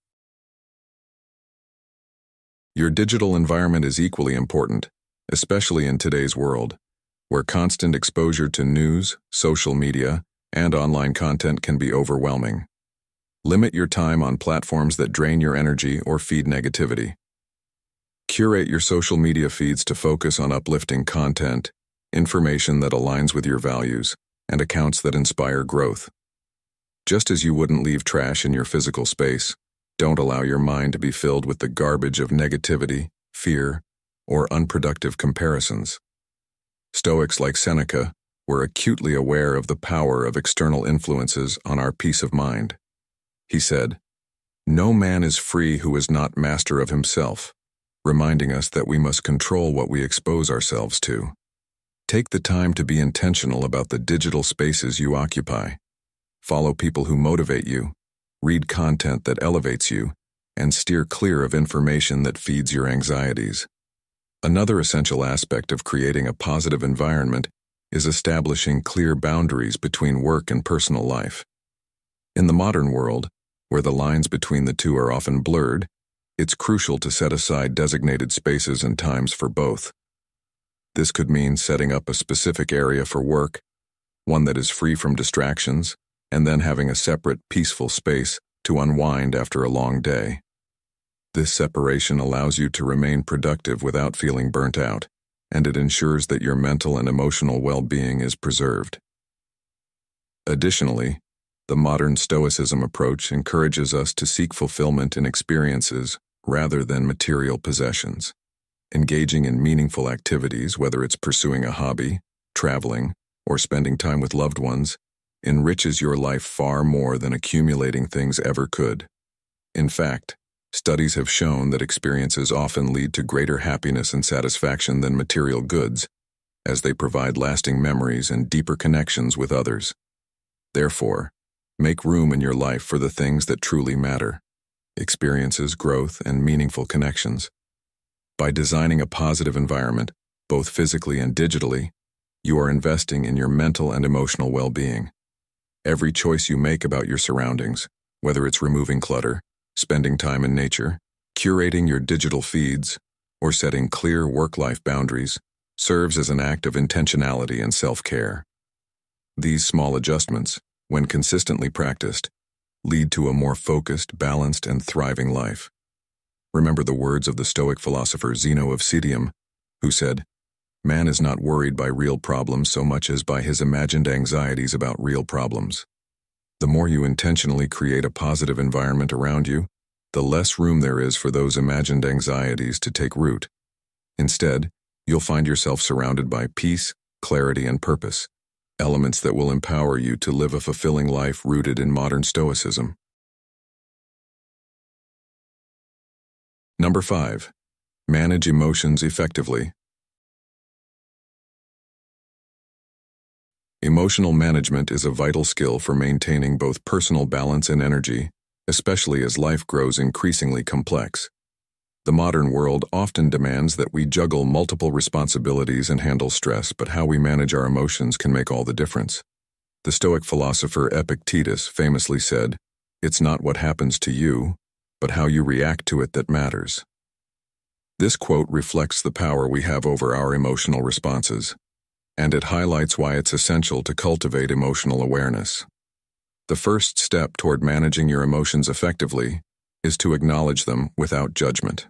Your digital environment is equally important, especially in today's world, where constant exposure to news, social media, and online content can be overwhelming. Limit your time on platforms that drain your energy or feed negativity. Curate your social media feeds to focus on uplifting content, information that aligns with your values, and accounts that inspire growth. Just as you wouldn't leave trash in your physical space, don't allow your mind to be filled with the garbage of negativity, fear, or unproductive comparisons. Stoics like Seneca were acutely aware of the power of external influences on our peace of mind. He said, "No man is free who is not master of himself. reminding us that we must control what we expose ourselves to. Take the time to be intentional about the digital spaces you occupy. Follow people who motivate you, read content that elevates you, and steer clear of information that feeds your anxieties. Another essential aspect of creating a positive environment is establishing clear boundaries between work and personal life. In the modern world, where the lines between the two are often blurred, it's crucial to set aside designated spaces and times for both. This could mean setting up a specific area for work, one that is free from distractions, and then having a separate, peaceful space to unwind after a long day. This separation allows you to remain productive without feeling burnt out, and it ensures that your mental and emotional well-being is preserved. Additionally, the modern Stoicism approach encourages us to seek fulfillment in experiences rather than material possessions. Engaging in meaningful activities, whether it's pursuing a hobby, traveling, or spending time with loved ones, enriches your life far more than accumulating things ever could. In fact, studies have shown that experiences often lead to greater happiness and satisfaction than material goods, as they provide lasting memories and deeper connections with others. Therefore, make room in your life for the things that truly matter: experiences, growth, and meaningful connections. By designing a positive environment, both physically and digitally, you are investing in your mental and emotional well-being. Every choice you make about your surroundings, whether it's removing clutter, spending time in nature, curating your digital feeds, or setting clear work-life boundaries, serves as an act of intentionality and self-care. These small adjustments, when consistently practiced, lead to a more focused, balanced, and thriving life. Remember the words of the Stoic philosopher Zeno of Citium, who said, "Man is not worried by real problems so much as by his imagined anxieties about real problems." The more you intentionally create a positive environment around you, the less room there is for those imagined anxieties to take root. Instead, you'll find yourself surrounded by peace, clarity, and purpose, elements that will empower you to live a fulfilling life rooted in modern Stoicism. Number 5. Manage emotions effectively. Emotional management is a vital skill for maintaining both personal balance and energy, especially as life grows increasingly complex. The modern world often demands that we juggle multiple responsibilities and handle stress, but how we manage our emotions can make all the difference. The Stoic philosopher Epictetus famously said, "It's not what happens to you, but how you react to it that matters." This quote reflects the power we have over our emotional responses, and it highlights why it's essential to cultivate emotional awareness. The first step toward managing your emotions effectively is to acknowledge them without judgment.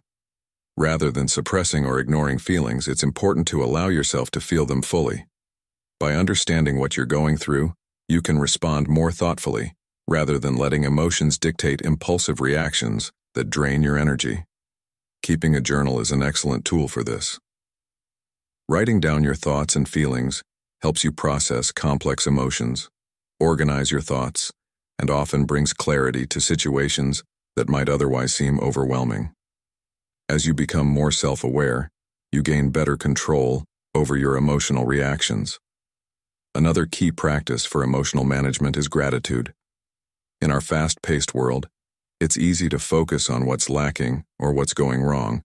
Rather than suppressing or ignoring feelings, it's important to allow yourself to feel them fully. By understanding what you're going through, you can respond more thoughtfully, rather than letting emotions dictate impulsive reactions that drain your energy. Keeping a journal is an excellent tool for this. Writing down your thoughts and feelings helps you process complex emotions, organize your thoughts, and often brings clarity to situations that might otherwise seem overwhelming. As you become more self-aware, you gain better control over your emotional reactions. Another key practice for emotional management is gratitude. In our fast-paced world, it's easy to focus on what's lacking or what's going wrong,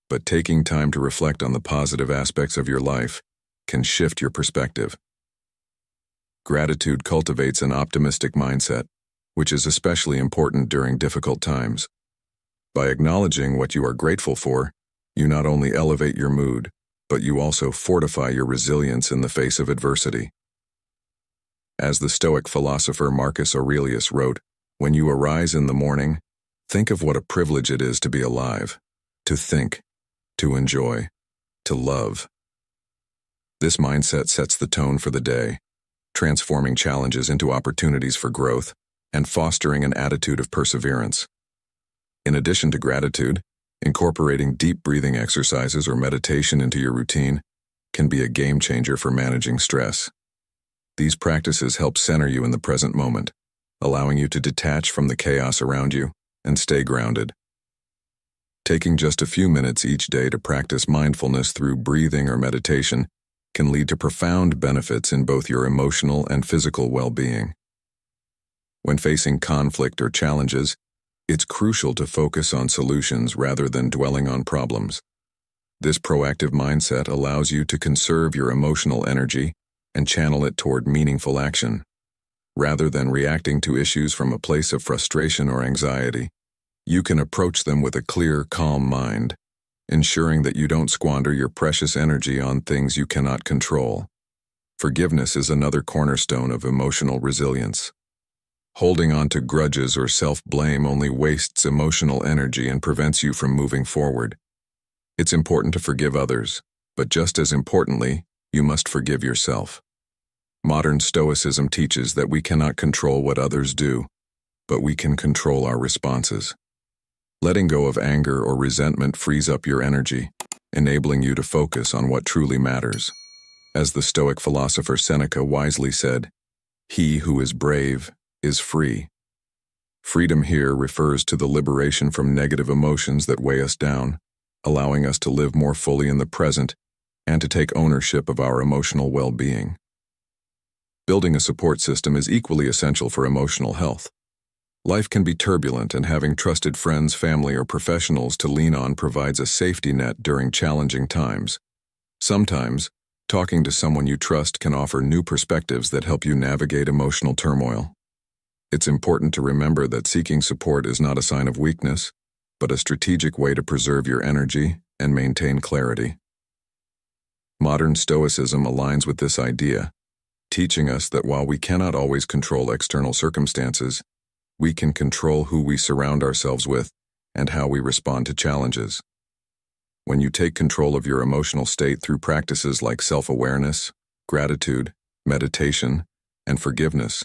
but taking time to reflect on the positive aspects of your life can shift your perspective. Gratitude cultivates an optimistic mindset, which is especially important during difficult times. By acknowledging what you are grateful for, you not only elevate your mood, but you also fortify your resilience in the face of adversity. As the Stoic philosopher Marcus Aurelius wrote, "When you arise in the morning, think of what a privilege it is to be alive, to think, to enjoy, to love." This mindset sets the tone for the day, transforming challenges into opportunities for growth and fostering an attitude of perseverance. In addition to gratitude, incorporating deep breathing exercises or meditation into your routine can be a game changer for managing stress. These practices help center you in the present moment, allowing you to detach from the chaos around you and stay grounded. Taking just a few minutes each day to practice mindfulness through breathing or meditation can lead to profound benefits in both your emotional and physical well-being. When facing conflict or challenges, it's crucial to focus on solutions rather than dwelling on problems. This proactive mindset allows you to conserve your emotional energy and channel it toward meaningful action, rather than reacting to issues from a place of frustration or anxiety. You can approach them with a clear, calm mind, ensuring that you don't squander your precious energy on things you cannot control. Forgiveness is another cornerstone of emotional resilience. Holding on to grudges or self-blame only wastes emotional energy and prevents you from moving forward. It's important to forgive others, but just as importantly, you must forgive yourself. Modern Stoicism teaches that we cannot control what others do, but we can control our responses. Letting go of anger or resentment frees up your energy, enabling you to focus on what truly matters. As the Stoic philosopher Seneca wisely said, "He who is brave is free." Freedom here refers to the liberation from negative emotions that weigh us down, allowing us to live more fully in the present and to take ownership of our emotional well-being. Building a support system is equally essential for emotional health. Life can be turbulent, and having trusted friends, family, or professionals to lean on provides a safety net during challenging times. Sometimes, talking to someone you trust can offer new perspectives that help you navigate emotional turmoil. It's important to remember that seeking support is not a sign of weakness, but a strategic way to preserve your energy and maintain clarity. Modern Stoicism aligns with this idea, teaching us that while we cannot always control external circumstances, we can control who we surround ourselves with and how we respond to challenges. When you take control of your emotional state through practices like self-awareness, gratitude, meditation, and forgiveness,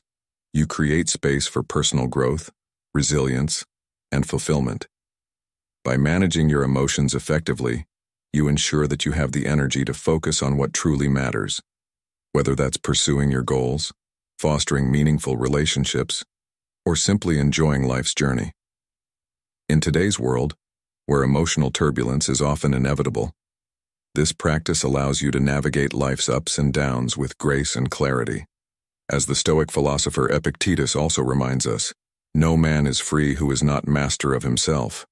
you create space for personal growth, resilience, and fulfillment. By managing your emotions effectively, you ensure that you have the energy to focus on what truly matters, whether that's pursuing your goals, fostering meaningful relationships, or simply enjoying life's journey. In today's world, where emotional turbulence is often inevitable, this practice allows you to navigate life's ups and downs with grace and clarity. As the Stoic philosopher Epictetus also reminds us, no man is free who is not master of himself.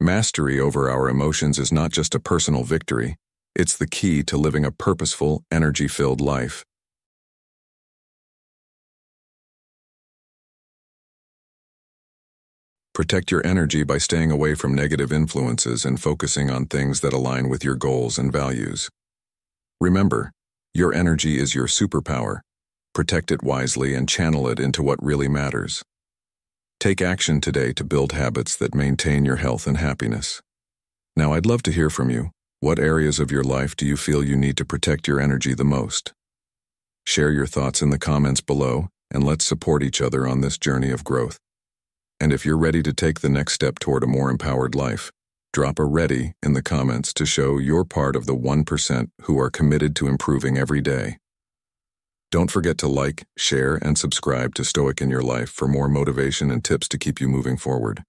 Mastery over our emotions is not just a personal victory, it's the key to living a purposeful, energy-filled life. Protect your energy by staying away from negative influences and focusing on things that align with your goals and values. Remember, your energy is your superpower. Protect it wisely and channel it into what really matters. Take action today to build habits that maintain your health and happiness. Now, I'd love to hear from you. What areas of your life do you feel you need to protect your energy the most? Share your thoughts in the comments below, and let's support each other on this journey of growth. And if you're ready to take the next step toward a more empowered life, drop a "ready" in the comments to show you're part of the 1% who are committed to improving every day. Don't forget to like, share, and subscribe to Stoic in Your Life for more motivation and tips to keep you moving forward.